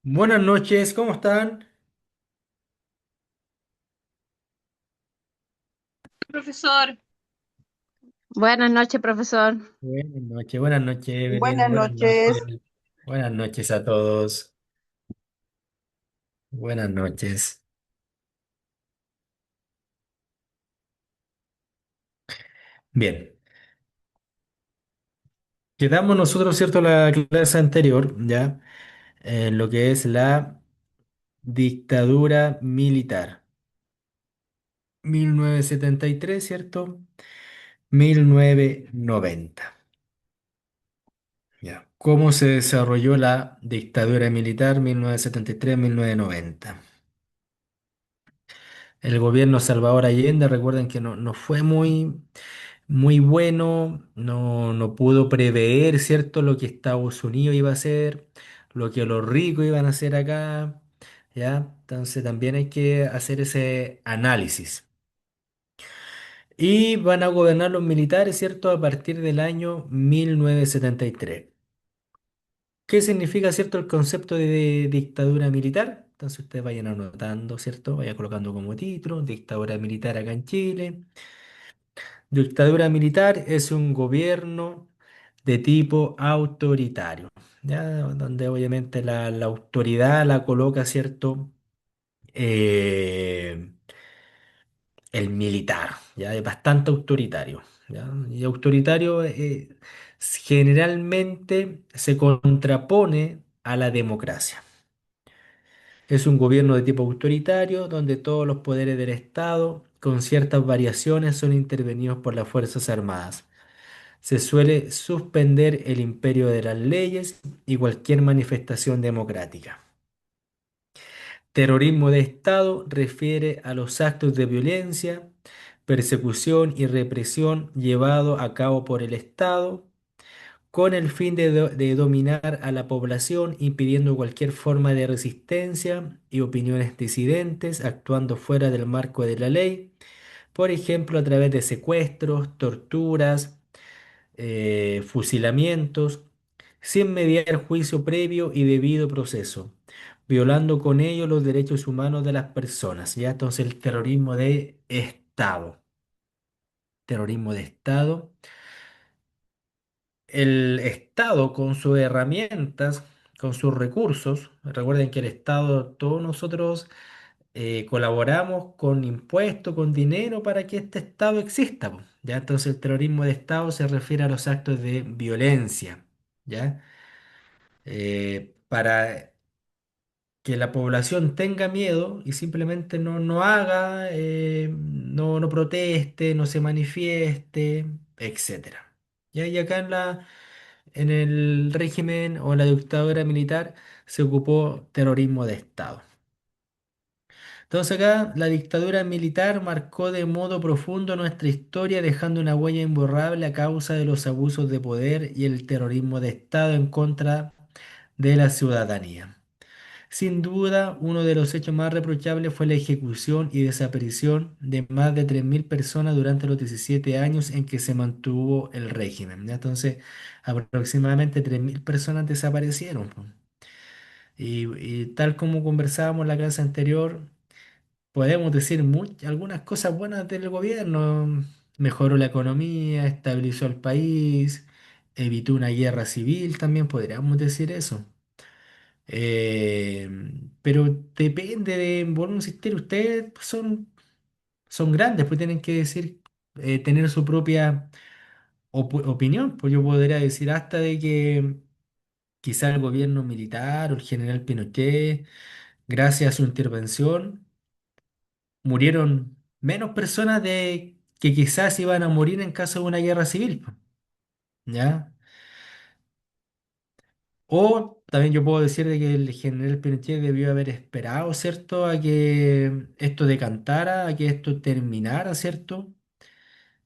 Buenas noches, ¿cómo están? Profesor, Buenas noches, profesor. Buenas noches, Evelyn, buenas buenas noches, noches. buenas noches a todos, buenas noches. Bien, quedamos nosotros, ¿cierto? La clase anterior, ¿ya? En lo que es la dictadura militar. 1973, ¿cierto? 1990. ¿Ya? ¿Cómo se desarrolló la dictadura militar 1973-1990? El gobierno Salvador Allende, recuerden que no fue muy bueno, no pudo prever, ¿cierto?, lo que Estados Unidos iba a hacer, lo que los ricos iban a hacer acá, ¿ya? Entonces también hay que hacer ese análisis. Y van a gobernar los militares, ¿cierto?, a partir del año 1973. ¿Qué significa, cierto, el concepto de dictadura militar? Entonces ustedes vayan anotando, ¿cierto? Vayan colocando como título, dictadura militar acá en Chile. Dictadura militar es un gobierno de tipo autoritario, ¿ya? Donde obviamente la autoridad la coloca, ¿cierto? Eh, el militar, ¿ya? Es bastante autoritario, ¿ya? Y autoritario generalmente se contrapone a la democracia. Es un gobierno de tipo autoritario donde todos los poderes del Estado, con ciertas variaciones, son intervenidos por las Fuerzas Armadas. Se suele suspender el imperio de las leyes y cualquier manifestación democrática. Terrorismo de Estado refiere a los actos de violencia, persecución y represión llevado a cabo por el Estado con el fin de dominar a la población, impidiendo cualquier forma de resistencia y opiniones disidentes, actuando fuera del marco de la ley, por ejemplo, a través de secuestros, torturas, fusilamientos, sin mediar juicio previo y debido proceso, violando con ello los derechos humanos de las personas. Ya entonces el terrorismo de Estado. Terrorismo de Estado. El Estado con sus herramientas, con sus recursos. Recuerden que el Estado, todos nosotros colaboramos con impuestos, con dinero para que este Estado exista, po, ¿ya? Entonces el terrorismo de Estado se refiere a los actos de violencia, ¿ya? Para que la población tenga miedo y simplemente no haga, no proteste, no se manifieste, etcétera. ¿Ya? Y acá en el régimen o la dictadura militar se ocupó terrorismo de Estado. Entonces acá la dictadura militar marcó de modo profundo nuestra historia, dejando una huella imborrable a causa de los abusos de poder y el terrorismo de Estado en contra de la ciudadanía. Sin duda, uno de los hechos más reprochables fue la ejecución y desaparición de más de 3.000 personas durante los 17 años en que se mantuvo el régimen, ¿ya? Entonces, aproximadamente 3.000 personas desaparecieron, po. Y tal como conversábamos en la clase anterior, podemos decir algunas cosas buenas del gobierno. Mejoró la economía, estabilizó el país, evitó una guerra civil, también podríamos decir eso. Eh, pero depende de, vuelvo a insistir, ustedes son grandes, pues tienen que decir, tener su propia opinión. Pues yo podría decir hasta de que quizá el gobierno militar o el general Pinochet, gracias a su intervención, murieron menos personas de que quizás iban a morir en caso de una guerra civil, pues, ¿ya? O también yo puedo decir de que el general Pinochet debió haber esperado, ¿cierto?, a que esto decantara, a que esto terminara, ¿cierto?,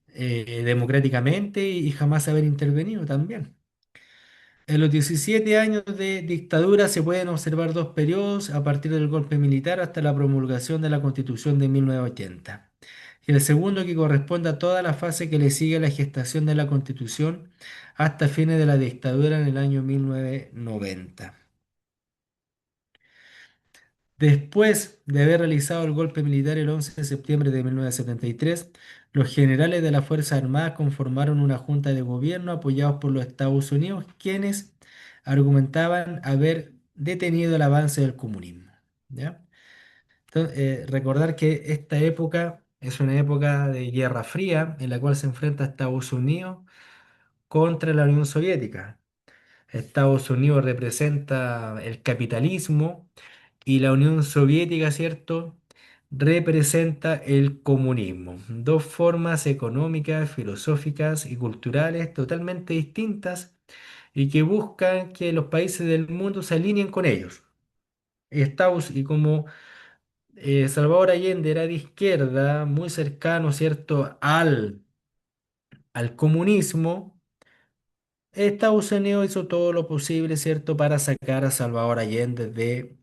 democráticamente y jamás haber intervenido también. En los 17 años de dictadura se pueden observar dos periodos a partir del golpe militar hasta la promulgación de la Constitución de 1980. Y el segundo que corresponde a toda la fase que le sigue a la gestación de la Constitución hasta fines de la dictadura en el año 1990. Después de haber realizado el golpe militar el 11 de septiembre de 1973, los generales de las Fuerzas Armadas conformaron una junta de gobierno apoyados por los Estados Unidos, quienes argumentaban haber detenido el avance del comunismo. ¿Ya? Entonces, recordar que esta época es una época de Guerra Fría en la cual se enfrenta Estados Unidos contra la Unión Soviética. Estados Unidos representa el capitalismo y la Unión Soviética, ¿cierto? Representa el comunismo. Dos formas económicas, filosóficas y culturales totalmente distintas y que buscan que los países del mundo se alineen con ellos. Y como Salvador Allende era de izquierda, muy cercano, ¿cierto?, al comunismo. Estados Unidos hizo todo lo posible, ¿cierto?, para sacar a Salvador Allende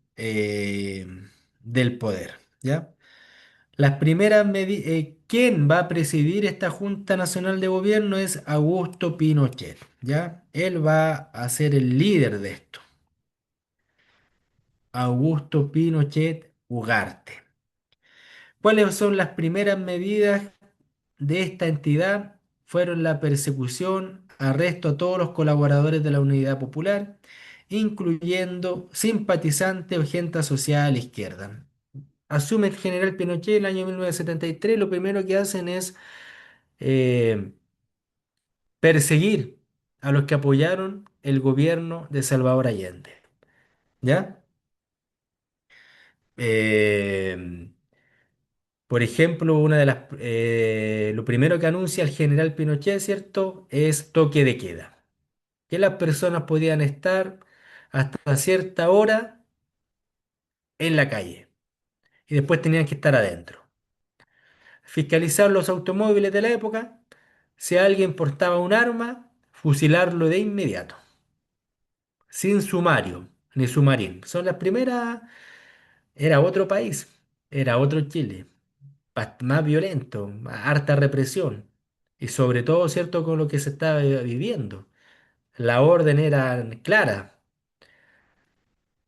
del poder, ¿ya? ¿Quién va a presidir esta Junta Nacional de Gobierno? Es Augusto Pinochet, ¿ya? Él va a ser el líder de esto. Augusto Pinochet Ugarte. ¿Cuáles son las primeras medidas de esta entidad? Fueron la persecución, arresto a todos los colaboradores de la Unidad Popular, incluyendo simpatizantes o gente asociada a la izquierda. Asume el general Pinochet en el año 1973, lo primero que hacen es eh, perseguir a los que apoyaron el gobierno de Salvador Allende. ¿Ya? Eh, Por ejemplo, lo primero que anuncia el general Pinochet, ¿cierto?, es toque de queda, que las personas podían estar hasta cierta hora en la calle y después tenían que estar adentro. Fiscalizar los automóviles de la época, si alguien portaba un arma, fusilarlo de inmediato, sin sumario ni sumarín. Son las primeras, era otro país, era otro Chile. Más violento, harta represión. Y sobre todo, ¿cierto?, con lo que se estaba viviendo. La orden era clara.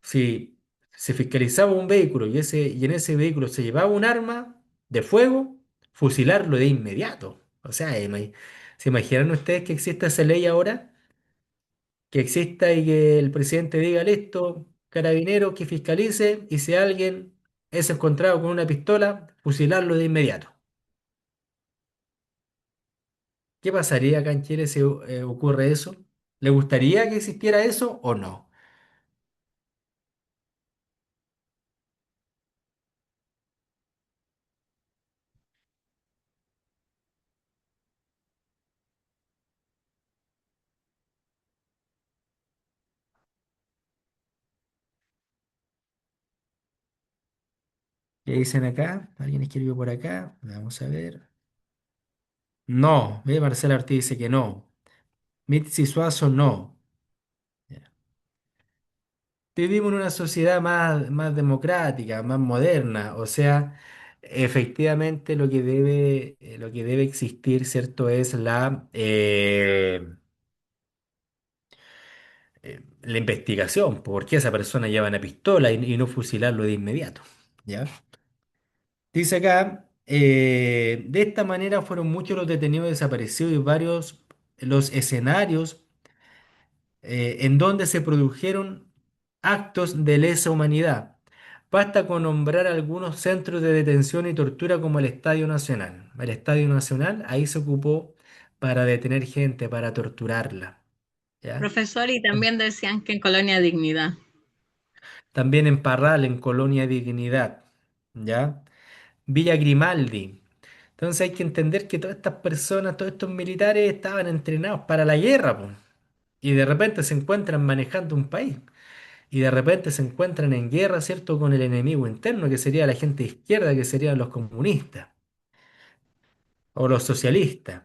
Si se fiscalizaba un vehículo y en ese vehículo se llevaba un arma de fuego, fusilarlo de inmediato. O sea, ¿se imaginan ustedes que exista esa ley ahora? Que exista y que el presidente diga, listo, carabinero, que fiscalice y si alguien es encontrado con una pistola, fusilarlo de inmediato. ¿Qué pasaría acá en Chile si ocurre eso? ¿Le gustaría que existiera eso o no? ¿Qué dicen acá? ¿Alguien escribió por acá? Vamos a ver. No, Marcela Ortiz dice que no. Mitzi Suazo no. Ya. Vivimos en una sociedad más democrática, más moderna. O sea, efectivamente lo que debe existir, ¿cierto? Es la investigación. ¿Por qué esa persona lleva una pistola y no fusilarlo de inmediato? ¿Ya? Dice acá, de esta manera fueron muchos los detenidos desaparecidos y varios los escenarios en donde se produjeron actos de lesa humanidad. Basta con nombrar algunos centros de detención y tortura como el Estadio Nacional. El Estadio Nacional ahí se ocupó para detener gente, para torturarla. ¿Ya? Profesor, y también decían que en Colonia Dignidad. También en Parral, en Colonia Dignidad. ¿Ya? Villa Grimaldi. Entonces hay que entender que todas estas personas, todos estos militares estaban entrenados para la guerra, po. Y de repente se encuentran manejando un país. Y de repente se encuentran en guerra, ¿cierto?, con el enemigo interno, que sería la gente de izquierda, que serían los comunistas o los socialistas.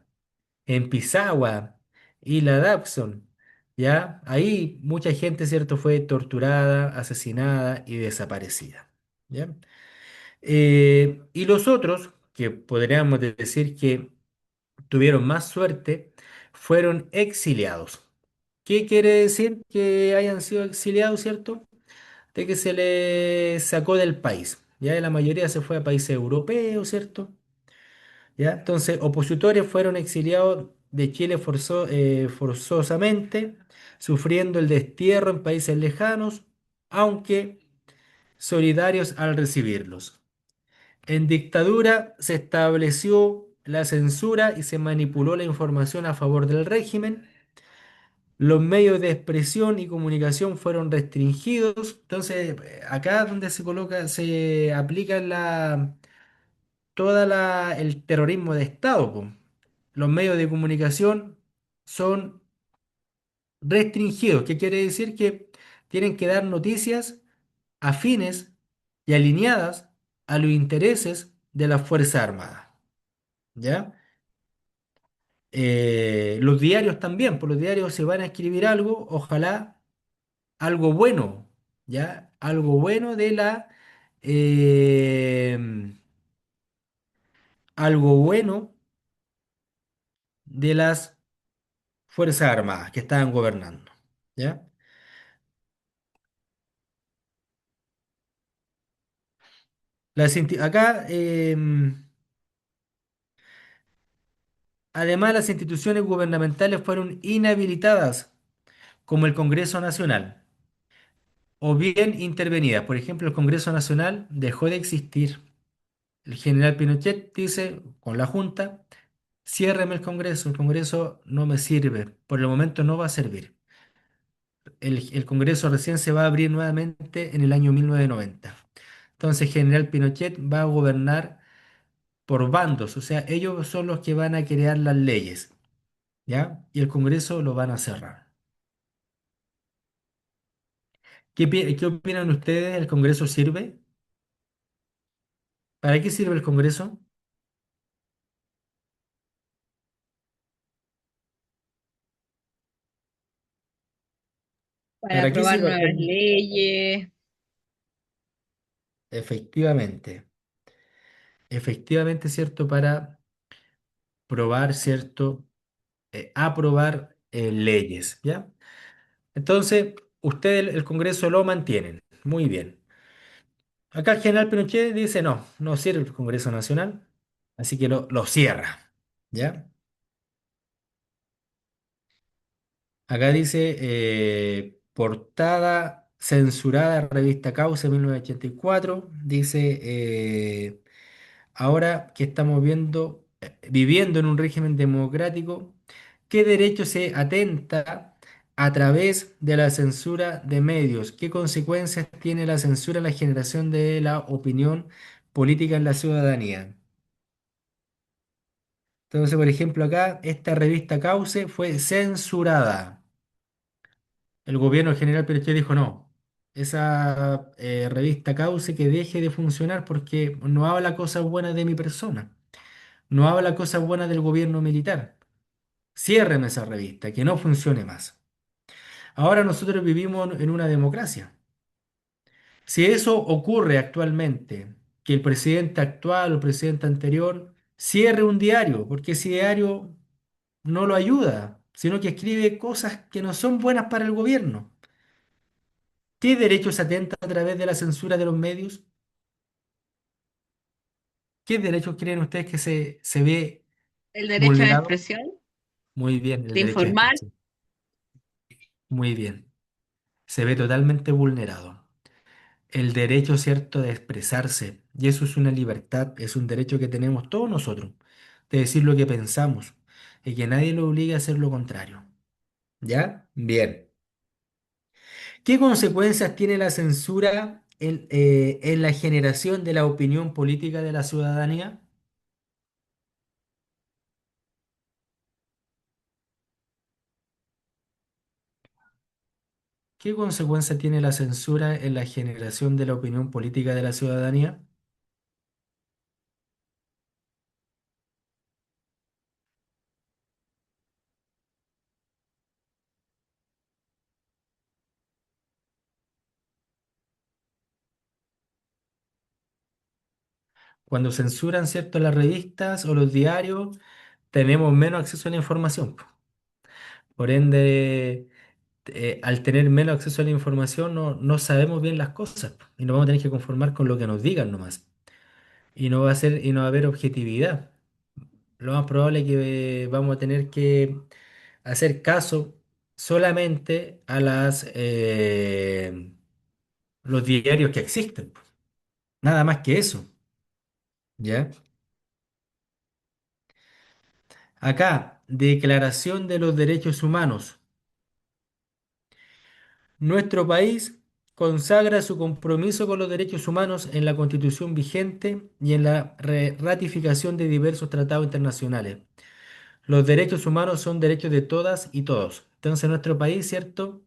En Pisagua, Isla Dabson, ¿ya? Ahí mucha gente, ¿cierto?, fue torturada, asesinada y desaparecida. ¿Ya? Y los otros, que podríamos decir que tuvieron más suerte, fueron exiliados. ¿Qué quiere decir que hayan sido exiliados, cierto? de que se le sacó del país. Ya la mayoría se fue a países europeos, ¿cierto? ¿Ya? Entonces, opositores fueron exiliados de Chile forzosamente, sufriendo el destierro en países lejanos, aunque solidarios al recibirlos. En dictadura se estableció la censura y se manipuló la información a favor del régimen. Los medios de expresión y comunicación fueron restringidos. Entonces, acá donde se coloca, se aplica el terrorismo de Estado, po. Los medios de comunicación son restringidos. ¿Qué quiere decir? Que tienen que dar noticias afines y alineadas a los intereses de las Fuerzas Armadas. ¿Ya? Los diarios también, por los diarios se van a escribir algo, ojalá algo bueno, ¿ya? Algo bueno eh, algo bueno de las Fuerzas Armadas que estaban gobernando, ¿ya? Acá, además, las instituciones gubernamentales fueron inhabilitadas, como el Congreso Nacional, o bien intervenidas. Por ejemplo, el Congreso Nacional dejó de existir. El general Pinochet dice, con la Junta, ciérreme el Congreso no me sirve, por el momento no va a servir. El Congreso recién se va a abrir nuevamente en el año 1990. Entonces, general Pinochet va a gobernar por bandos, o sea, ellos son los que van a crear las leyes, ¿ya? Y el Congreso lo van a cerrar. ¿Qué opinan ustedes? ¿El Congreso sirve? ¿Para qué sirve el Congreso? para ¿Para qué aprobar sirve nuevas actualmente? leyes. Efectivamente, efectivamente, ¿cierto? Para probar, ¿cierto? Aprobar leyes, ¿ya? Entonces, ustedes el Congreso lo mantienen. Muy bien. Acá el general Pinochet dice, no, no sirve el Congreso Nacional, así que lo cierra, ¿ya? Acá dice, portada censurada, revista Causa, 1984. Dice, ahora que estamos viviendo en un régimen democrático, ¿qué derecho se atenta a través de la censura de medios? ¿Qué consecuencias tiene la censura en la generación de la opinión política en la ciudadanía? Entonces, por ejemplo, acá esta revista Cauce fue censurada. El gobierno general Pinochet dijo no. Esa revista Cauce que deje de funcionar porque no habla cosas buenas de mi persona. No habla cosas buenas del gobierno militar. Cierren esa revista, que no funcione más. Ahora nosotros vivimos en una democracia. Si eso ocurre actualmente, que el presidente actual o el presidente anterior cierre un diario, porque ese diario no lo ayuda, sino que escribe cosas que no son buenas para el gobierno. ¿Qué derechos atenta a través de la censura de los medios? ¿Qué derechos creen ustedes que se ve El derecho de vulnerado? expresión, Muy bien, el de derecho de informar. expresión. Muy bien. Se ve totalmente vulnerado. El derecho, cierto, de expresarse. Y eso es una libertad, es un derecho que tenemos todos nosotros, de decir lo que pensamos y que nadie lo obligue a hacer lo contrario. ¿Ya? Bien. ¿Qué consecuencias tiene la censura en la generación de la opinión política de la ciudadanía? ¿Qué consecuencia tiene la censura en la generación de la opinión política de la ciudadanía? Cuando censuran, ¿cierto?, las revistas o los diarios, tenemos menos acceso a la información, po. Por ende, al tener menos acceso a la información no sabemos bien las cosas y nos vamos a tener que conformar con lo que nos digan nomás. Y no va a haber objetividad. Lo más probable es que vamos a tener que hacer caso solamente a los diarios que existen. Nada más que eso, ¿ya? Acá, Declaración de los Derechos Humanos. Nuestro país consagra su compromiso con los derechos humanos en la Constitución vigente y en la ratificación de diversos tratados internacionales. Los derechos humanos son derechos de todas y todos. Entonces, nuestro país, ¿cierto?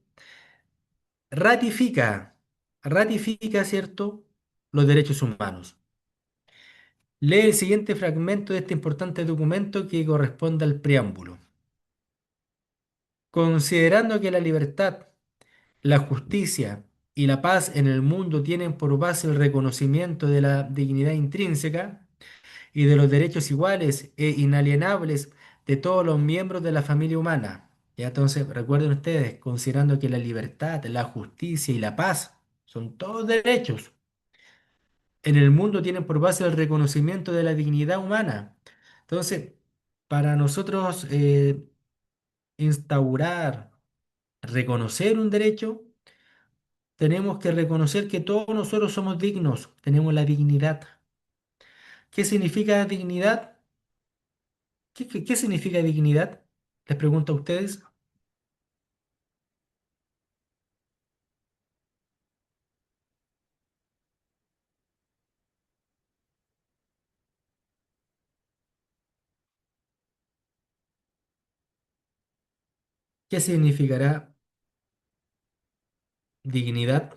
Ratifica, ratifica, ¿cierto? Los derechos humanos. Lee el siguiente fragmento de este importante documento que corresponde al preámbulo. Considerando que la libertad, la justicia y la paz en el mundo tienen por base el reconocimiento de la dignidad intrínseca y de los derechos iguales e inalienables de todos los miembros de la familia humana. Ya entonces, recuerden ustedes, considerando que la libertad, la justicia y la paz son todos derechos en el mundo tienen por base el reconocimiento de la dignidad humana. Entonces, para nosotros instaurar, reconocer un derecho, tenemos que reconocer que todos nosotros somos dignos, tenemos la dignidad. ¿Qué significa dignidad? ¿Qué significa dignidad? Les pregunto a ustedes. ¿Qué significará dignidad?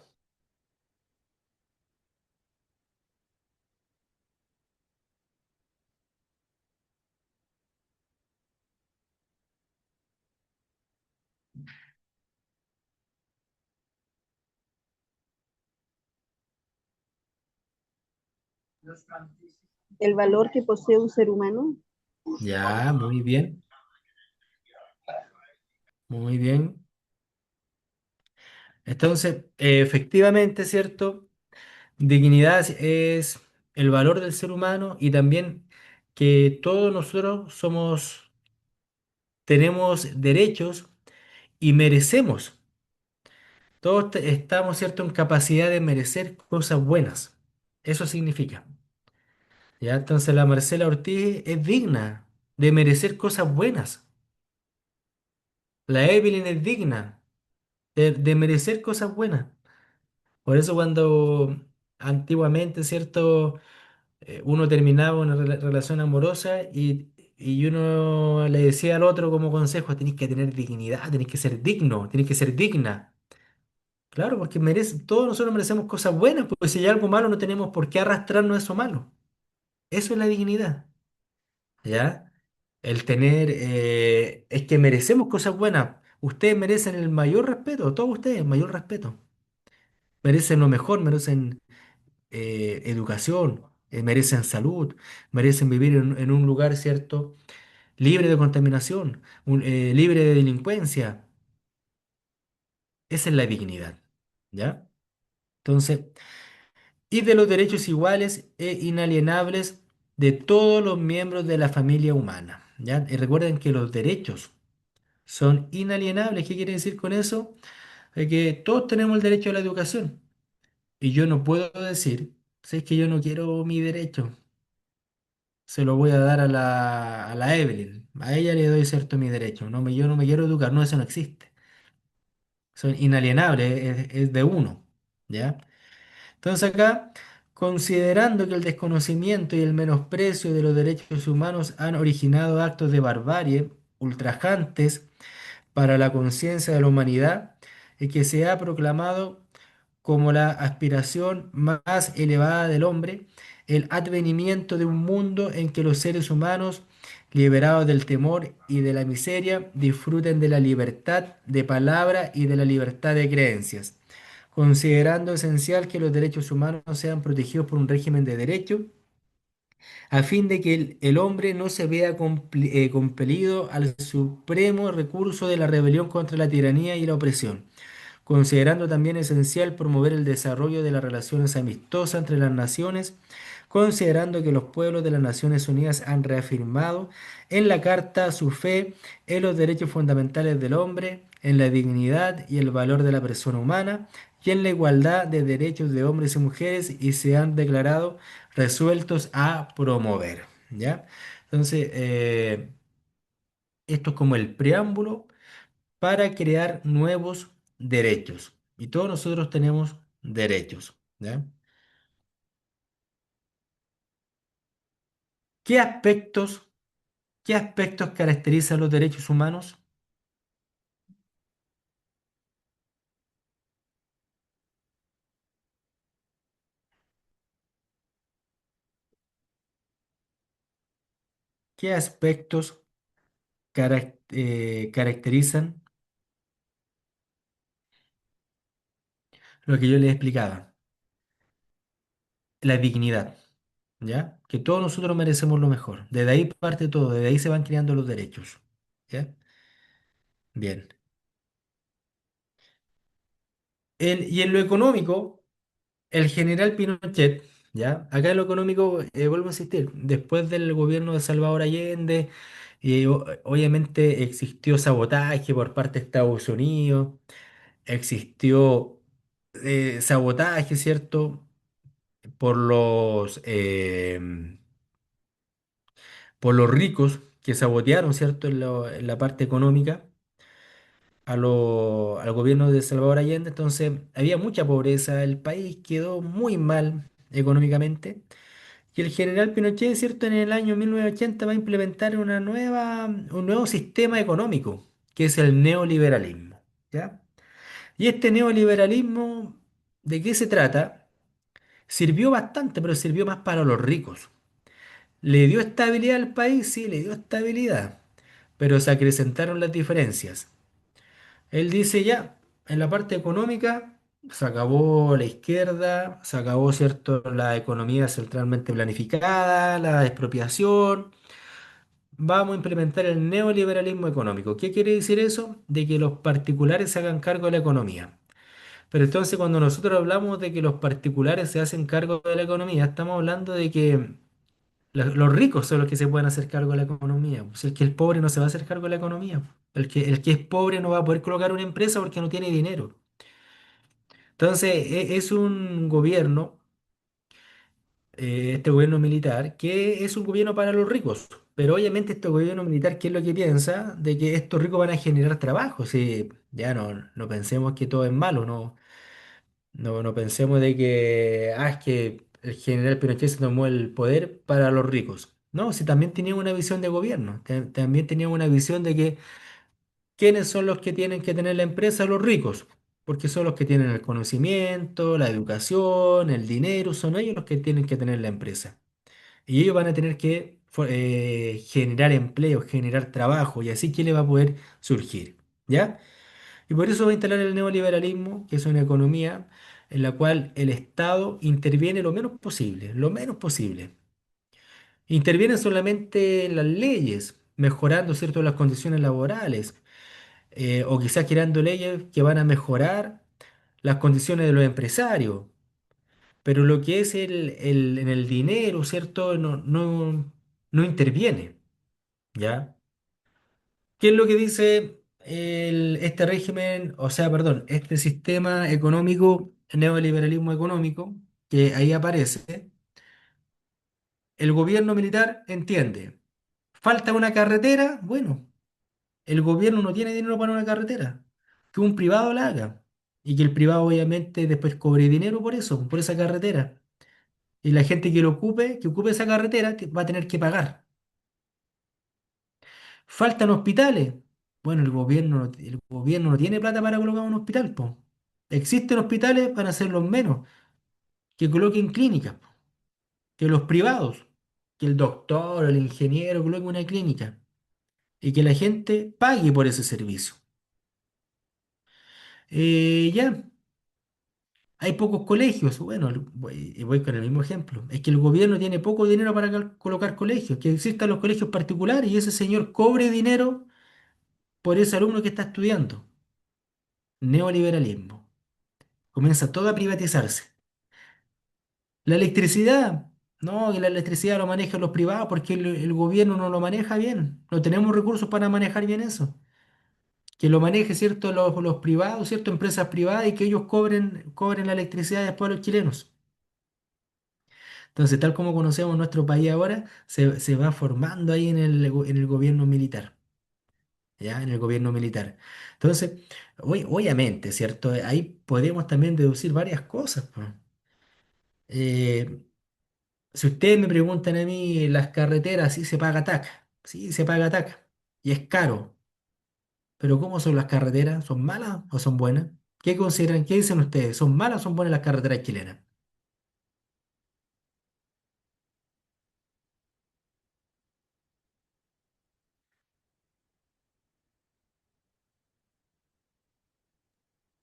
El valor que posee un ser humano. Ya, muy bien, muy bien. Entonces, efectivamente, ¿cierto? Dignidad es el valor del ser humano y también que todos nosotros tenemos derechos y merecemos. Todos estamos, ¿cierto?, en capacidad de merecer cosas buenas. Eso significa. ¿Ya? Entonces la Marcela Ortiz es digna de merecer cosas buenas. La Evelyn es digna de merecer cosas buenas. Por eso cuando antiguamente, ¿cierto? Uno terminaba una relación amorosa y uno le decía al otro como consejo, tenés que tener dignidad, tenés que ser digno, tenés que ser digna. Claro, porque todos nosotros merecemos cosas buenas, porque si hay algo malo no tenemos por qué arrastrarnos a eso malo. Eso es la dignidad, ¿ya? Es que merecemos cosas buenas. Ustedes merecen el mayor respeto, todos ustedes, el mayor respeto. Merecen lo mejor, merecen educación, merecen salud, merecen vivir en un lugar, ¿cierto? Libre de contaminación, libre de delincuencia. Esa es la dignidad, ¿ya? Entonces, y de los derechos iguales e inalienables de todos los miembros de la familia humana, ¿ya? Y recuerden que los derechos son inalienables. ¿Qué quiere decir con eso? Que todos tenemos el derecho a la educación. Y yo no puedo decir, si es que yo no quiero mi derecho, se lo voy a dar a la Evelyn. A ella le doy cierto mi derecho. Yo no me quiero educar. No, eso no existe. Son inalienables, es de uno. ¿Ya? Entonces acá, considerando que el desconocimiento y el menosprecio de los derechos humanos han originado actos de barbarie ultrajantes para la conciencia de la humanidad y que se ha proclamado como la aspiración más elevada del hombre, el advenimiento de un mundo en que los seres humanos, liberados del temor y de la miseria, disfruten de la libertad de palabra y de la libertad de creencias, considerando esencial que los derechos humanos sean protegidos por un régimen de derecho a fin de que el hombre no se vea compelido al supremo recurso de la rebelión contra la tiranía y la opresión, considerando también esencial promover el desarrollo de las relaciones amistosas entre las naciones, considerando que los pueblos de las Naciones Unidas han reafirmado en la Carta su fe en los derechos fundamentales del hombre, en la dignidad y el valor de la persona humana, y en la igualdad de derechos de hombres y mujeres, y se han declarado resueltos a promover. ¿Ya? Entonces, esto es como el preámbulo para crear nuevos derechos. Y todos nosotros tenemos derechos. ¿Ya? ¿Qué aspectos, qué aspectos caracterizan los derechos humanos? ¿Qué aspectos caracterizan lo que yo les explicaba? La dignidad, ¿ya? Que todos nosotros merecemos lo mejor. Desde ahí parte todo, desde ahí se van creando los derechos. ¿Ya? Bien. Y en lo económico, el general Pinochet, ¿ya? Acá en lo económico, vuelvo a insistir, después del gobierno de Salvador Allende, obviamente existió sabotaje por parte de Estados Unidos, existió sabotaje, ¿cierto? Por por los ricos que sabotearon, ¿cierto? En la parte económica al gobierno de Salvador Allende. Entonces, había mucha pobreza, el país quedó muy mal económicamente. Y el general Pinochet, ¿cierto? En el año 1980 va a implementar un nuevo sistema económico, que es el neoliberalismo, ¿ya? Y este neoliberalismo, ¿de qué se trata? Sirvió bastante, pero sirvió más para los ricos. ¿Le dio estabilidad al país? Sí, le dio estabilidad, pero se acrecentaron las diferencias. Él dice ya, en la parte económica se acabó la izquierda, se acabó, ¿cierto?, la economía centralmente planificada, la expropiación. Vamos a implementar el neoliberalismo económico. ¿Qué quiere decir eso? De que los particulares se hagan cargo de la economía. Pero entonces cuando nosotros hablamos de que los particulares se hacen cargo de la economía, estamos hablando de que los ricos son los que se pueden hacer cargo de la economía. Pues el que es pobre no se va a hacer cargo de la economía. El que es pobre no va a poder colocar una empresa porque no tiene dinero. Entonces, es un gobierno, este gobierno militar, que es un gobierno para los ricos. Pero obviamente este gobierno militar, ¿qué es lo que piensa? De que estos ricos van a generar trabajo. Si ya no pensemos que todo es malo, no pensemos de que, es que el general Pinochet se tomó el poder para los ricos. No, si también tenía una visión de gobierno, también tenía una visión de que quiénes son los que tienen que tener la empresa, los ricos, porque son los que tienen el conocimiento, la educación, el dinero, son ellos los que tienen que tener la empresa. Y ellos van a tener que generar empleo, generar trabajo, y así que le va a poder surgir. ¿Ya? Y por eso va a instalar el neoliberalismo, que es una economía en la cual el Estado interviene lo menos posible, lo menos posible. Interviene solamente en las leyes, mejorando, ¿cierto?, las condiciones laborales, o quizás creando leyes que van a mejorar las condiciones de los empresarios. Pero lo que es en el dinero, ¿cierto?, no interviene, ¿ya? ¿Qué es lo que dice este régimen, o sea, perdón, este sistema económico, neoliberalismo económico, que ahí aparece? El gobierno militar entiende, falta una carretera, bueno, el gobierno no tiene dinero para una carretera, que un privado la haga y que el privado obviamente después cobre dinero por eso, por esa carretera. Y la gente que ocupe esa carretera, va a tener que pagar. Faltan hospitales. Bueno, el gobierno no tiene plata para colocar un hospital, po. Existen hospitales para hacerlos menos, que coloquen clínicas, po, que los privados, que el doctor o el ingeniero coloque una clínica y que la gente pague por ese servicio. Ya, Hay pocos colegios. Bueno, y voy con el mismo ejemplo. Es que el gobierno tiene poco dinero para colocar colegios. Que existan los colegios particulares y ese señor cobre dinero por ese alumno que está estudiando. Neoliberalismo. Comienza todo a privatizarse. La electricidad. No, que la electricidad lo manejan los privados porque el gobierno no lo maneja bien. No tenemos recursos para manejar bien eso. Que lo maneje, ¿cierto? Los privados, ¿cierto? Empresas privadas y que ellos cobren la electricidad después a los chilenos. Entonces, tal como conocemos nuestro país ahora, se va formando ahí en el gobierno militar, ¿ya? En el gobierno militar. Entonces, obviamente, ¿cierto? Ahí podemos también deducir varias cosas, po. Eh, si ustedes me preguntan a mí, las carreteras, sí se paga TAC, sí se paga TAC, y es caro, pero ¿cómo son las carreteras? ¿Son malas o son buenas? ¿Qué consideran? ¿Qué dicen ustedes? ¿Son malas o son buenas las carreteras chilenas?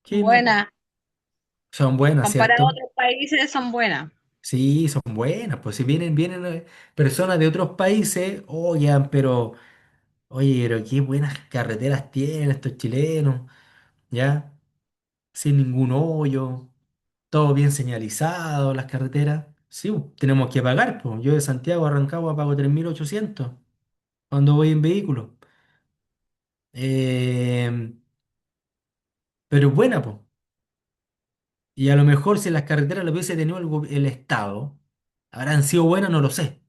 ¿Qué me- Buenas. Son buenas, Comparado a ¿cierto? otros países, son buenas. Sí, son buenas, pues si vienen personas de otros países, oigan, oye, pero qué buenas carreteras tienen estos chilenos, ¿ya? Sin ningún hoyo, todo bien señalizado, las carreteras. Sí, tenemos que pagar, pues. Yo de Santiago a Rancagua pago 3.800 cuando voy en vehículo. Eh, pero es buena, pues. Y a lo mejor si las carreteras lo hubiese tenido el Estado, habrán sido buenas, no lo sé,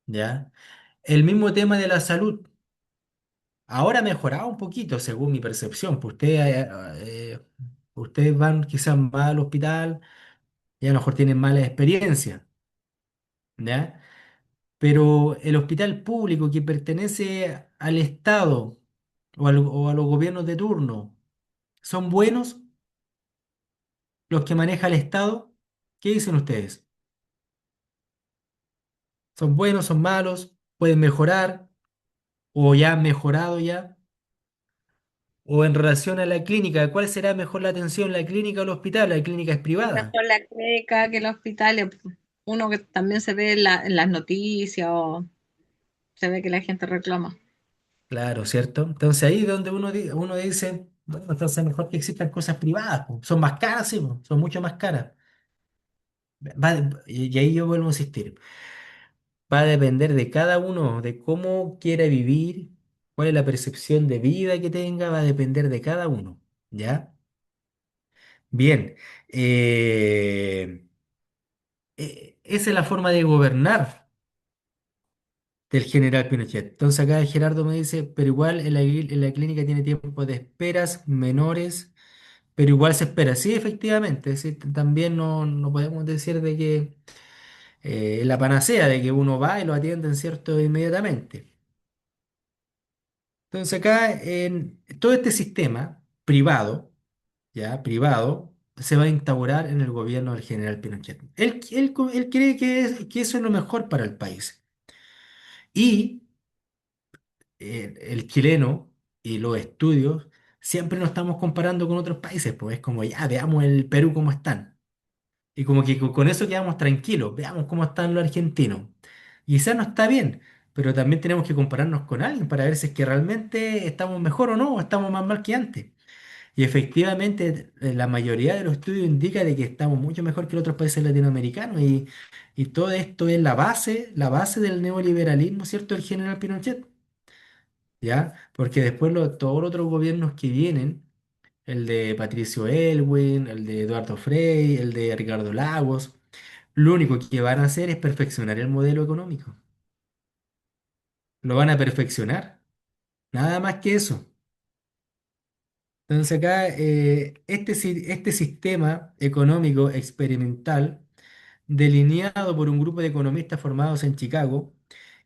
¿ya? El mismo tema de la salud. Ahora ha mejorado un poquito, según mi percepción. Pues ustedes van quizás más al hospital y a lo mejor tienen mala experiencia, ¿ya? Pero el hospital público que pertenece al Estado o a los gobiernos de turno, ¿son buenos los que maneja el Estado? ¿Qué dicen ustedes? ¿Son buenos, son malos? ¿Pueden mejorar? ¿O ya han mejorado ya? ¿O en relación a la clínica, cuál será mejor la atención, la clínica o el hospital? La clínica es Es privada. mejor la clínica que los hospitales. Uno que también se ve en las noticias o se ve que la gente reclama. Claro, ¿cierto? Entonces ahí es donde uno dice, bueno, entonces mejor que existan cosas privadas, po. Son más caras, sí, po, son mucho más caras. Y ahí yo vuelvo a insistir, va a depender de cada uno, de cómo quiera vivir, cuál es la percepción de vida que tenga, va a depender de cada uno, ¿ya? Bien, esa es la forma de gobernar del general Pinochet. Entonces acá Gerardo me dice, pero igual en la clínica tiene tiempo de esperas menores. Pero igual se espera, sí, efectivamente, sí, también no podemos decir de que la panacea, de que uno va y lo atienden, ¿cierto? Inmediatamente. Entonces acá, en todo este sistema privado, ya, privado, se va a instaurar en el gobierno del general Pinochet. Él cree que eso es lo mejor para el país. Y el chileno y los estudios, siempre nos estamos comparando con otros países, pues es como, ya, veamos el Perú cómo están. Y como que con eso quedamos tranquilos, veamos cómo están los argentinos. Y quizás no está bien, pero también tenemos que compararnos con alguien para ver si es que realmente estamos mejor o no, o estamos más mal que antes. Y efectivamente, la mayoría de los estudios indica de que estamos mucho mejor que los otros países latinoamericanos. Y todo esto es la base del neoliberalismo, ¿cierto? El general Pinochet, ¿ya? Porque después todos los otros gobiernos que vienen, el de Patricio Elwin, el de Eduardo Frei, el de Ricardo Lagos, lo único que van a hacer es perfeccionar el modelo económico. Lo van a perfeccionar. Nada más que eso. Entonces acá, este sistema económico experimental, delineado por un grupo de economistas formados en Chicago,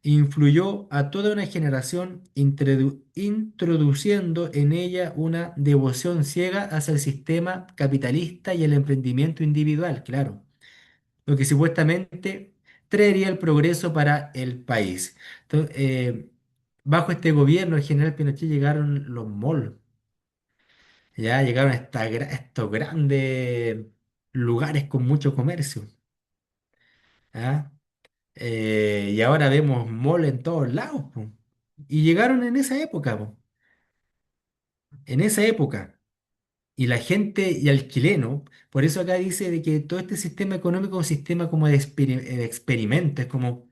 influyó a toda una generación introduciendo en ella una devoción ciega hacia el sistema capitalista y el emprendimiento individual, claro, lo que supuestamente traería el progreso para el país. Entonces, bajo este gobierno, el general Pinochet llegaron los malls, Ya llegaron a estos grandes lugares con mucho comercio. ¿Ah? Y ahora vemos mall en todos lados, po. Y llegaron en esa época, po. En esa época. Y la gente y al chileno, por eso acá dice de que todo este sistema económico es un sistema como de experimento, es como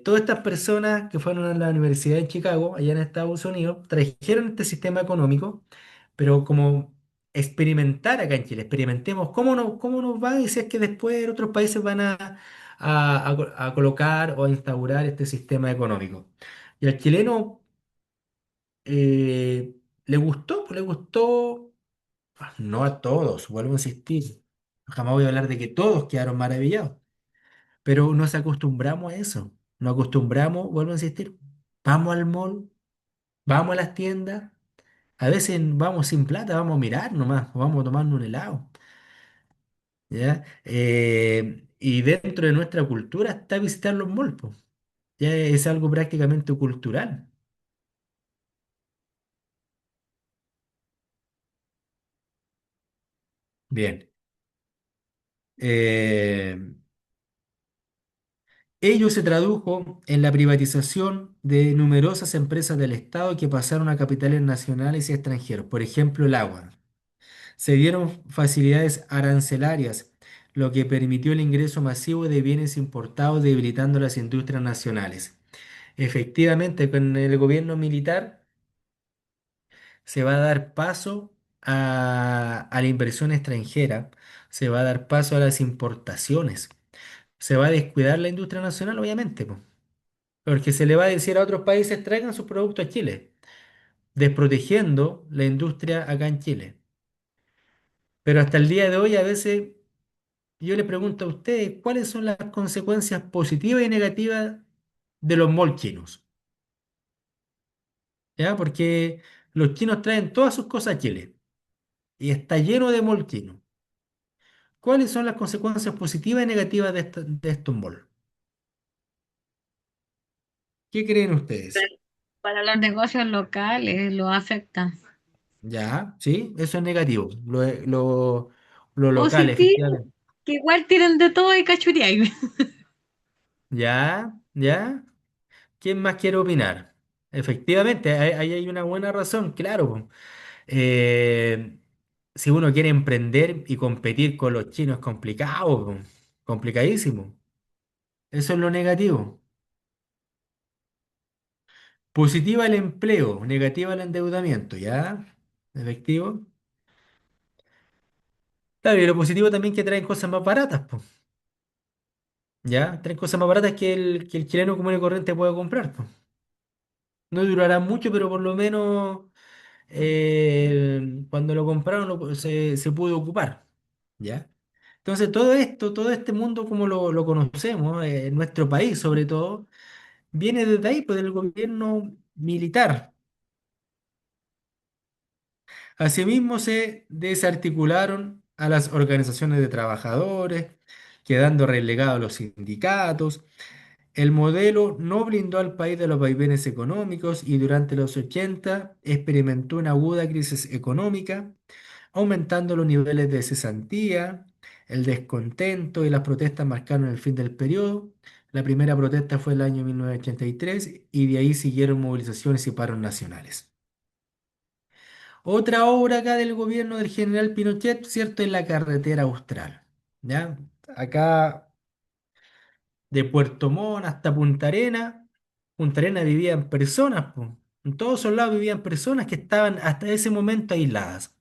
todas estas personas que fueron a la Universidad de Chicago, allá en Estados Unidos, trajeron este sistema económico, pero como experimentar acá en Chile, experimentemos cómo nos va y si es que después otros países van a colocar o a instaurar este sistema económico. Y al chileno le gustó, no a todos, vuelvo a insistir, jamás voy a hablar de que todos quedaron maravillados, pero nos acostumbramos a eso. Nos acostumbramos, vuelvo a insistir, vamos al mall, vamos a las tiendas, a veces vamos sin plata, vamos a mirar nomás, o vamos a tomarnos un helado, ¿ya? Y dentro de nuestra cultura está visitar los malls, po. Ya es algo prácticamente cultural. Bien. Eh, Ello se tradujo en la privatización de numerosas empresas del Estado que pasaron a capitales nacionales y extranjeros, por ejemplo, el agua. Se dieron facilidades arancelarias, lo que permitió el ingreso masivo de bienes importados, debilitando las industrias nacionales. Efectivamente, con el gobierno militar se va a dar paso a la inversión extranjera, se va a dar paso a las importaciones, se va a descuidar la industria nacional, obviamente, po, porque se le va a decir a otros países traigan sus productos a Chile, desprotegiendo la industria acá en Chile. Pero hasta el día de hoy a veces yo le pregunto a ustedes, ¿cuáles son las consecuencias positivas y negativas de los malls chinos? ¿Ya? Porque los chinos traen todas sus cosas a Chile y está lleno de malls chinos. ¿Cuáles son las consecuencias positivas y negativas de estos malls? ¿Qué creen ustedes? Para los negocios locales lo afecta. ¿Ya? ¿Sí? Eso es negativo. Lo local, Positivo, efectivamente. que igual tienen de todo y cachurear. ¿Ya? ¿Ya? ¿Quién más quiere opinar? Efectivamente, ahí hay una buena razón, claro, po. Eh, si uno quiere emprender y competir con los chinos es complicado, po. Complicadísimo. Eso es lo negativo. Positiva el empleo, negativa el endeudamiento, ¿ya? Efectivo. Claro, y lo positivo también que traen cosas más baratas, po, ¿ya? Traen cosas más baratas que el chileno común y corriente puede comprar, po. No durará mucho, pero por lo menos cuando lo compraron se pudo ocupar, ¿ya? Entonces todo esto, todo este mundo como lo conocemos, en nuestro país sobre todo, viene desde ahí, pues del gobierno militar. Asimismo se desarticularon a las organizaciones de trabajadores, quedando relegados los sindicatos. El modelo no blindó al país de los vaivenes económicos y durante los 80 experimentó una aguda crisis económica, aumentando los niveles de cesantía, el descontento y las protestas marcaron el fin del periodo. La primera protesta fue el año 1983 y de ahí siguieron movilizaciones y paros nacionales. Otra obra acá del gobierno del general Pinochet, ¿cierto? Es la carretera austral. ¿Ya? Acá de Puerto Montt hasta Punta Arena vivían personas, po. En todos esos lados vivían personas que estaban hasta ese momento aisladas.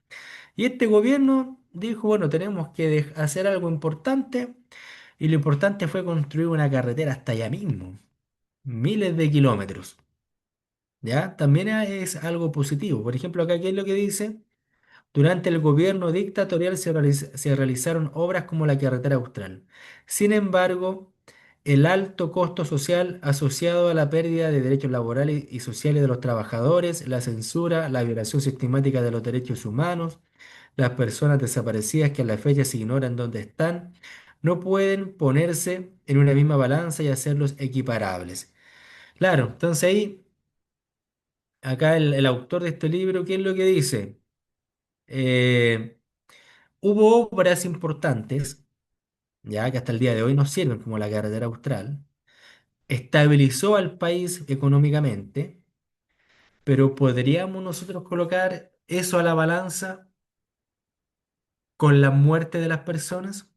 Y este gobierno dijo, bueno, tenemos que hacer algo importante y lo importante fue construir una carretera hasta allá mismo, miles de kilómetros. ¿Ya? También es algo positivo. Por ejemplo, acá, ¿qué es lo que dice? Durante el gobierno dictatorial se realizaron obras como la carretera austral. Sin embargo, el alto costo social asociado a la pérdida de derechos laborales y sociales de los trabajadores, la censura, la violación sistemática de los derechos humanos, las personas desaparecidas que a la fecha se ignoran dónde están, no pueden ponerse en una misma balanza y hacerlos equiparables. Claro, entonces ahí, acá el autor de este libro, ¿qué es lo que dice? Eh, Hubo obras importantes, ya que hasta el día de hoy nos sirven, como la carretera austral. Estabilizó al país económicamente, pero ¿podríamos nosotros colocar eso a la balanza con la muerte de las personas?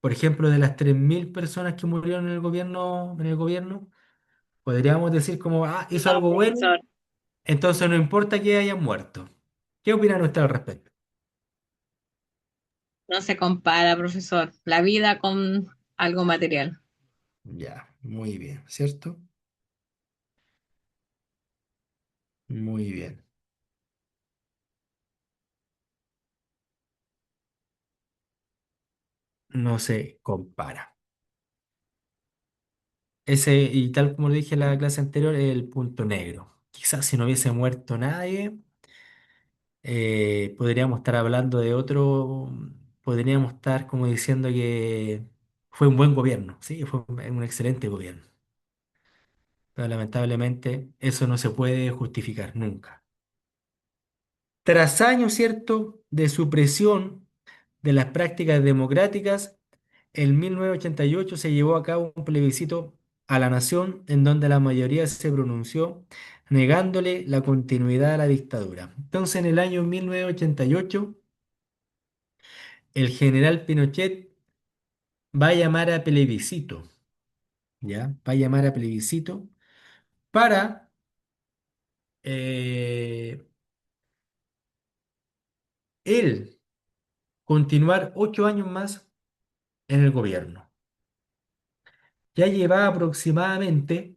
Por ejemplo, de las 3.000 personas que murieron en el gobierno, podríamos decir como, ah, hizo No, algo bueno, profesor, entonces no importa que hayan muerto. ¿Qué opinan ustedes al respecto? no se compara, profesor, la vida con algo material. Ya, muy bien, ¿cierto? Muy bien. No se compara. Ese, y tal como lo dije en la clase anterior, es el punto negro. Quizás si no hubiese muerto nadie, podríamos estar hablando de otro, podríamos estar como diciendo que fue un buen gobierno, sí, fue un excelente gobierno. Pero lamentablemente eso no se puede justificar nunca. Tras años, ¿cierto?, de supresión de las prácticas democráticas, en 1988 se llevó a cabo un plebiscito a la nación en donde la mayoría se pronunció negándole la continuidad a la dictadura. Entonces, en el año 1988, el general Pinochet va a llamar a plebiscito, ¿ya? Va a llamar a plebiscito para eh, él continuar 8 años más en el gobierno. Ya llevaba aproximadamente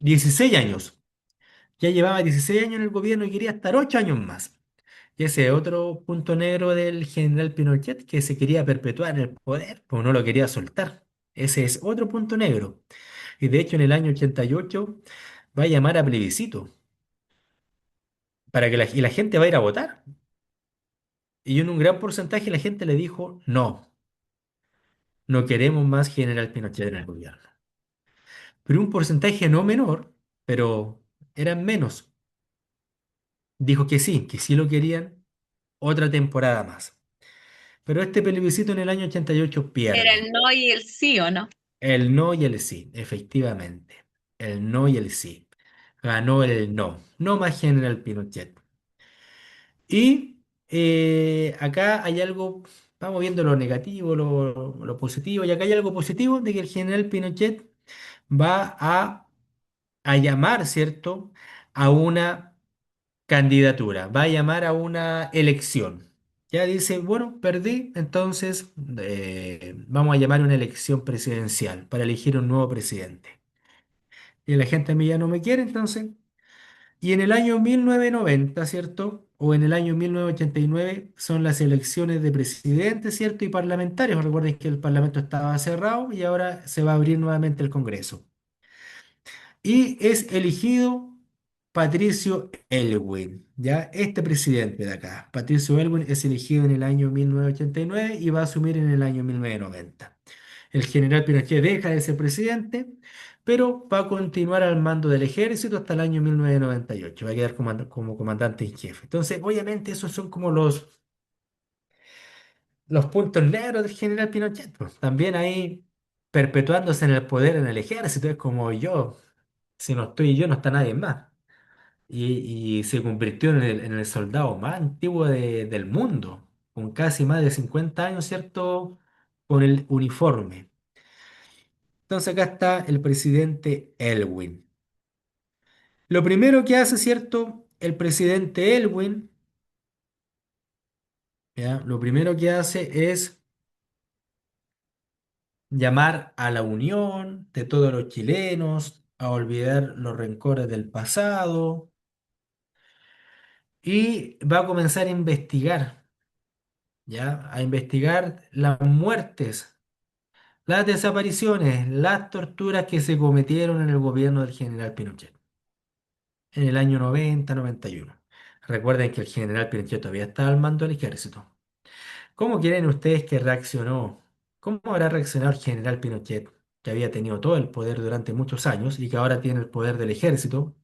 16 años. Ya llevaba 16 años en el gobierno y quería estar 8 años más. Y ese es otro punto negro del general Pinochet, que se quería perpetuar en el poder, pues no lo quería soltar. Ese es otro punto negro. Y de hecho en el año 88 va a llamar a plebiscito para que y la gente va a ir a votar. Y en un gran porcentaje la gente le dijo, no, no queremos más general Pinochet en el gobierno. Pero un porcentaje no menor, pero eran menos, dijo que sí lo querían otra temporada más. Pero este plebiscito en el año 88 Era pierde. el no y el sí, ¿o no? El no y el sí, efectivamente. El no y el sí. Ganó el no. No más General Pinochet. Y acá hay algo, vamos viendo lo negativo, lo positivo, y acá hay algo positivo de que el general Pinochet va a llamar, ¿cierto?, a una candidatura, va a llamar a una elección. Ya dice, bueno, perdí, entonces vamos a llamar una elección presidencial para elegir un nuevo presidente. Y la gente a mí ya no me quiere, entonces. Y en el año 1990, ¿cierto? O en el año 1989 son las elecciones de presidente, ¿cierto? Y parlamentarios. Recuerden que el Parlamento estaba cerrado y ahora se va a abrir nuevamente el Congreso. Y es elegido Patricio Elwin, ¿ya? Este presidente de acá, Patricio Elwin, es elegido en el año 1989 y va a asumir en el año 1990. El general Pinochet deja de ser presidente, pero va a continuar al mando del ejército hasta el año 1998. Va a quedar como comandante en jefe. Entonces, obviamente, esos son como los puntos negros del general Pinochet, pues. También ahí perpetuándose en el poder en el ejército, es como yo. Si no estoy yo, no está nadie más. Y se convirtió en el soldado más antiguo del mundo, con casi más de 50 años, ¿cierto? Con el uniforme. Entonces acá está el presidente Elwin. Lo primero que hace, ¿cierto? El presidente Elwin, ¿ya? Lo primero que hace es llamar a la unión de todos los chilenos, a olvidar los rencores del pasado y va a comenzar a investigar. ¿Ya? A investigar las muertes, las desapariciones, las torturas que se cometieron en el gobierno del general Pinochet en el año 90-91. Recuerden que el general Pinochet todavía estaba al mando del ejército. ¿Cómo creen ustedes que reaccionó? ¿Cómo habrá reaccionado el general Pinochet, que había tenido todo el poder durante muchos años y que ahora tiene el poder del ejército,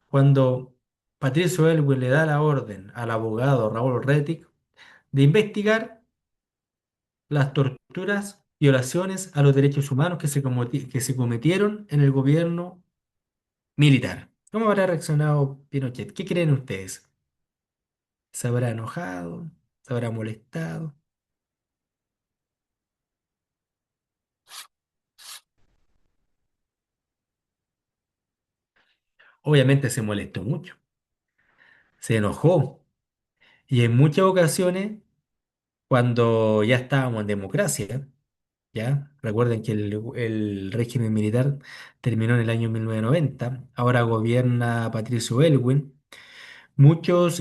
cuando Patricio Elwin le da la orden al abogado Raúl Rettig de investigar las torturas, violaciones a los derechos humanos que se cometieron en el gobierno militar. ¿Cómo habrá reaccionado Pinochet? ¿Qué creen ustedes? ¿Se habrá enojado? ¿Se habrá molestado? Obviamente se molestó mucho, se enojó y en muchas ocasiones, cuando ya estábamos en democracia, ¿ya? Recuerden que el régimen militar terminó en el año 1990, ahora gobierna Patricio Elwin. Muchos,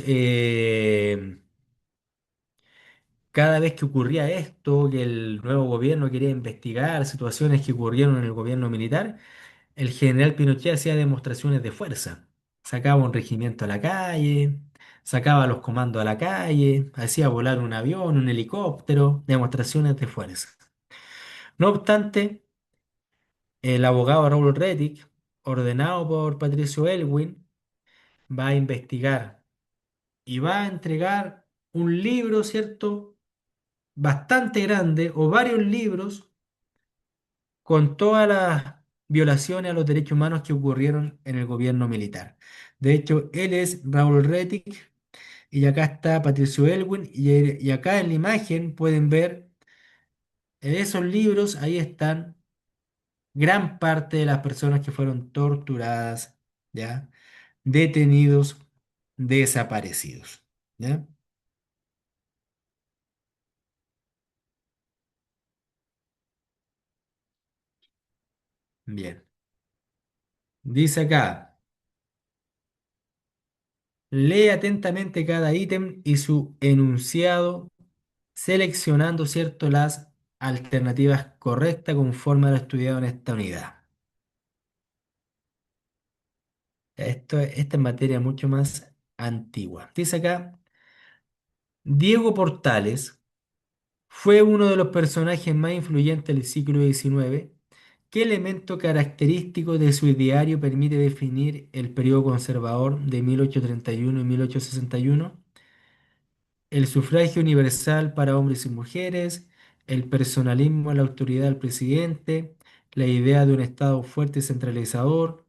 cada vez que ocurría esto, que el nuevo gobierno quería investigar situaciones que ocurrieron en el gobierno militar, el general Pinochet hacía demostraciones de fuerza. Sacaba un regimiento a la calle, sacaba a los comandos a la calle, hacía volar un avión, un helicóptero, demostraciones de fuerza. No obstante, el abogado Raúl Rettig, ordenado por Patricio Elwin, va a investigar y va a entregar un libro, ¿cierto? Bastante grande o varios libros con todas las violaciones a los derechos humanos que ocurrieron en el gobierno militar. De hecho, él es Raúl Rettig y acá está Patricio Elwin y acá en la imagen pueden ver en esos libros, ahí están gran parte de las personas que fueron torturadas, ¿ya? Detenidos, desaparecidos, ¿ya? Bien. Dice acá, lee atentamente cada ítem y su enunciado seleccionando, ¿cierto?, las alternativas correctas conforme a lo estudiado en esta unidad. Esta es materia mucho más antigua. Dice acá, Diego Portales fue uno de los personajes más influyentes del siglo XIX. ¿Qué elemento característico de su ideario permite definir el periodo conservador de 1831 y 1861? El sufragio universal para hombres y mujeres, el personalismo en la autoridad del presidente, la idea de un Estado fuerte y centralizador,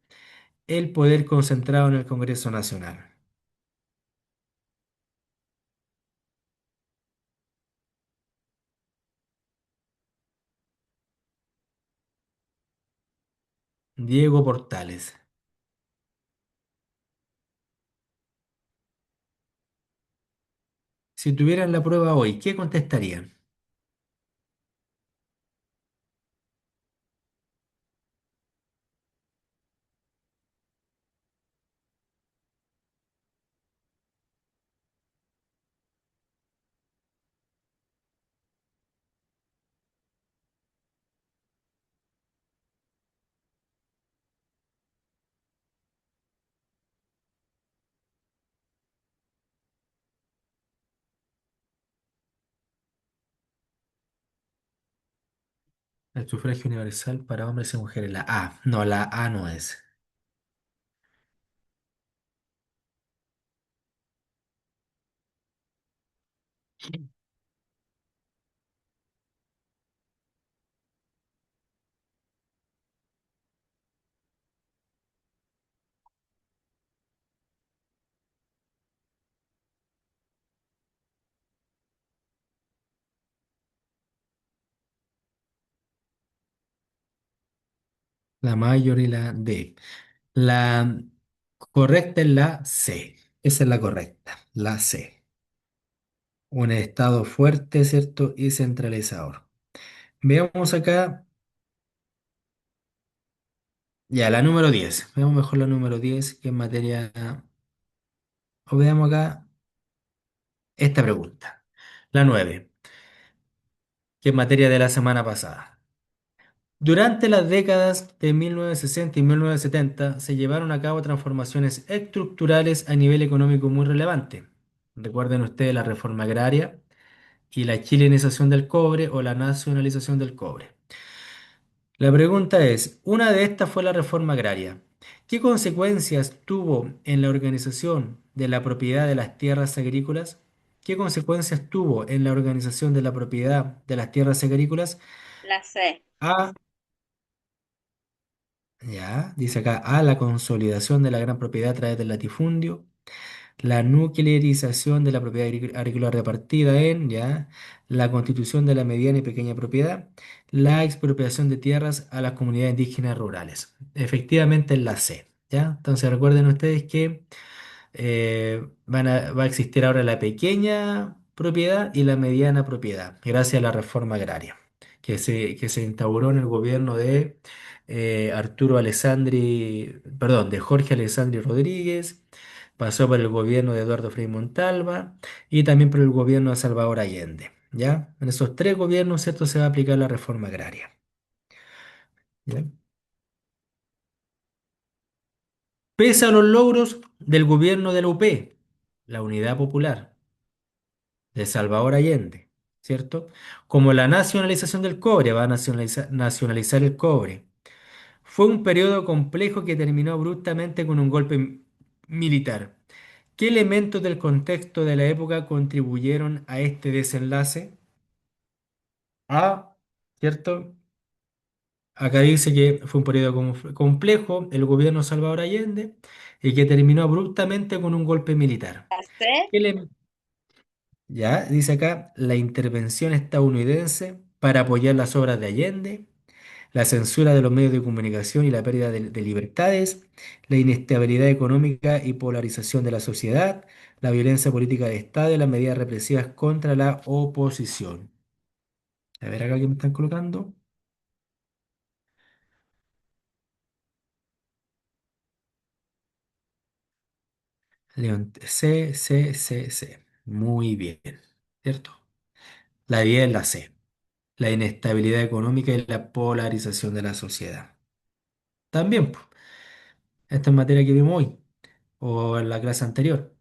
el poder concentrado en el Congreso Nacional. Diego Portales. Si tuvieran la prueba hoy, ¿qué contestarían? El sufragio universal para hombres y mujeres. La A. No, la A no es. La mayor y la D. La correcta es la C. Esa es la correcta. La C. Un estado fuerte, ¿cierto? Y centralizador. Veamos acá, ya, la número 10. Veamos mejor la número 10 que en materia. O veamos acá esta pregunta. La 9, que es materia de la semana pasada. Durante las décadas de 1960 y 1970 se llevaron a cabo transformaciones estructurales a nivel económico muy relevantes. Recuerden ustedes la reforma agraria y la chilenización del cobre o la nacionalización del cobre. La pregunta es, una de estas fue la reforma agraria. ¿Qué consecuencias tuvo en la organización de la propiedad de las tierras agrícolas? ¿Qué consecuencias tuvo en la organización de la propiedad de las tierras agrícolas? La C. A, ya, dice acá, A, la consolidación de la gran propiedad a través del latifundio. La nuclearización de la propiedad agrícola repartida en, ya, la constitución de la mediana y pequeña propiedad, la expropiación de tierras a las comunidades indígenas rurales. Efectivamente es la C, ¿ya? Entonces recuerden ustedes que va a existir ahora la pequeña propiedad y la mediana propiedad, gracias a la reforma agraria que se instauró en el gobierno de Arturo Alessandri, perdón, de Jorge Alessandri Rodríguez, pasó por el gobierno de Eduardo Frei Montalva y también por el gobierno de Salvador Allende. ¿Ya? En esos tres gobiernos, ¿cierto? Se va a aplicar la reforma agraria. ¿Ya? Pese a los logros del gobierno de la UP, la Unidad Popular, de Salvador Allende, ¿cierto? Como la nacionalización del cobre, va a nacionalizar el cobre. Fue un periodo complejo que terminó abruptamente con un golpe militar. ¿Qué elementos del contexto de la época contribuyeron a este desenlace? A, ¿cierto? Acá dice que fue un periodo complejo, el gobierno de Salvador Allende, y que terminó abruptamente con un golpe militar. La C. ¿Qué, ya, dice acá, la intervención estadounidense para apoyar las obras de Allende, la censura de los medios de comunicación y la pérdida de libertades, la inestabilidad económica y polarización de la sociedad, la violencia política de Estado y las medidas represivas contra la oposición. A ver acá que me están colocando. León, C, C, C, C. Muy bien, ¿cierto? La 10 es la C. La inestabilidad económica y la polarización de la sociedad. También, po, esta es materia que vimos hoy, o en la clase anterior.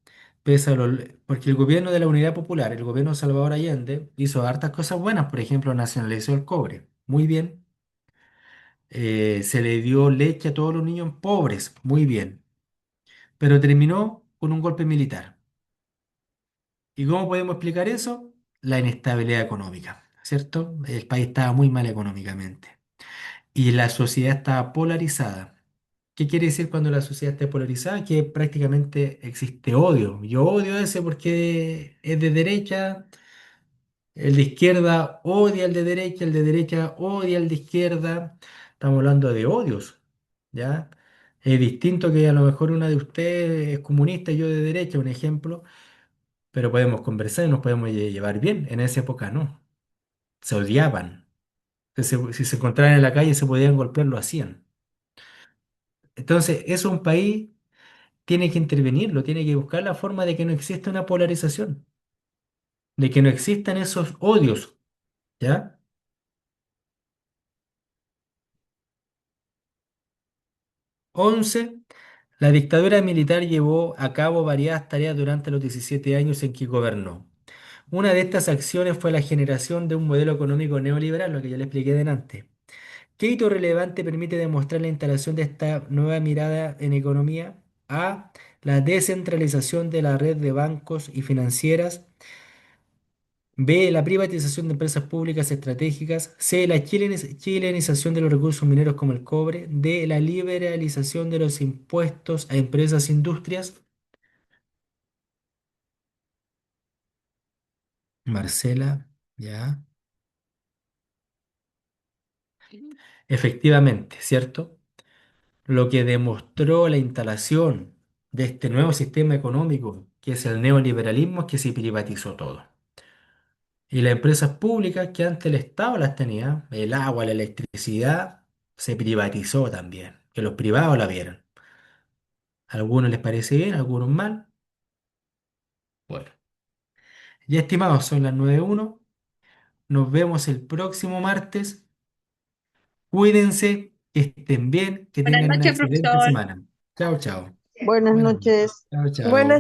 Porque el gobierno de la Unidad Popular, el gobierno de Salvador Allende, hizo hartas cosas buenas, por ejemplo, nacionalizó el cobre, muy bien. Se le dio leche a todos los niños pobres, muy bien. Pero terminó con un golpe militar. ¿Y cómo podemos explicar eso? La inestabilidad económica, ¿cierto? El país estaba muy mal económicamente y la sociedad estaba polarizada. ¿Qué quiere decir cuando la sociedad esté polarizada? Que prácticamente existe odio. Yo odio ese porque es de derecha, el de izquierda odia al de derecha odia al de izquierda. Estamos hablando de odios, ¿ya? Es distinto que a lo mejor una de ustedes es comunista y yo de derecha, un ejemplo, pero podemos conversar y nos podemos llevar bien. En esa época no, se odiaban. Si se encontraban en la calle y se podían golpear, lo hacían. Entonces, eso es un país tiene que intervenirlo, tiene que buscar la forma de que no exista una polarización, de que no existan esos odios, ¿ya? 11. La dictadura militar llevó a cabo variadas tareas durante los 17 años en que gobernó. Una de estas acciones fue la generación de un modelo económico neoliberal, lo que ya le expliqué delante. ¿Qué hito relevante permite demostrar la instalación de esta nueva mirada en economía? A. La descentralización de la red de bancos y financieras. B. La privatización de empresas públicas estratégicas. C. La chilenización de los recursos mineros como el cobre. D. La liberalización de los impuestos a empresas e industrias. Marcela, ya. Efectivamente, ¿cierto? Lo que demostró la instalación de este nuevo sistema económico, que es el neoliberalismo, es que se privatizó todo. Y las empresas públicas que antes el Estado las tenía, el agua, la electricidad, se privatizó también, que los privados la vieron. A algunos les parece bien, a algunos mal. Bueno, ya estimados, son las 9:01. Nos vemos el próximo martes. Cuídense, que estén bien, que Buenas tengan una noches, excelente profesor. semana. Chao, chao. Buenas Buenas noches. noches. Chao, Buenas chao.